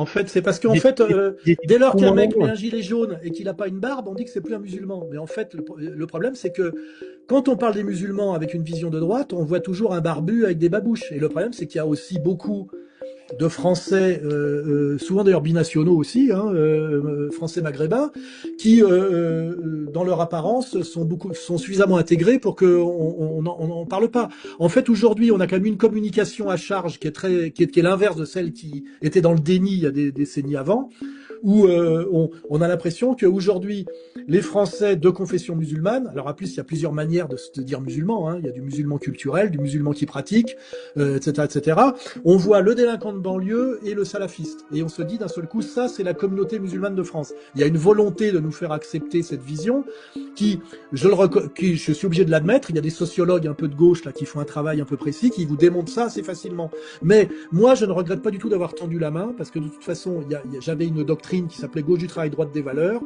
En fait, c'est parce qu'en Des, fait, des dès lors qu'un mec met commandos. un gilet jaune et qu'il n'a pas une barbe, on dit que c'est plus un musulman. Mais en fait, le problème, c'est que quand on parle des musulmans avec une vision de droite, on voit toujours un barbu avec des babouches. Et le problème, c'est qu'il y a aussi beaucoup de Français, souvent d'ailleurs binationaux aussi, hein, Français maghrébins, qui, dans leur apparence, sont suffisamment intégrés pour qu'on n'en parle pas. En fait, aujourd'hui, on a quand même une communication à charge qui est l'inverse de celle qui était dans le déni il y a des décennies avant, où on a l'impression qu'aujourd'hui, les Français de confession musulmane, alors en plus il y a plusieurs manières de se dire musulman, hein, il y a du musulman culturel, du musulman qui pratique, etc., etc. On voit le délinquant de banlieue et le salafiste, et on se dit d'un seul coup, ça c'est la communauté musulmane de France. Il y a une volonté de nous faire accepter cette vision qui, je suis obligé de l'admettre, il y a des sociologues un peu de gauche là qui font un travail un peu précis, qui vous démontrent ça assez facilement. Mais moi, je ne regrette pas du tout d'avoir tendu la main, parce que de toute façon, j'avais une doctrine qui s'appelait gauche du travail, droite des valeurs,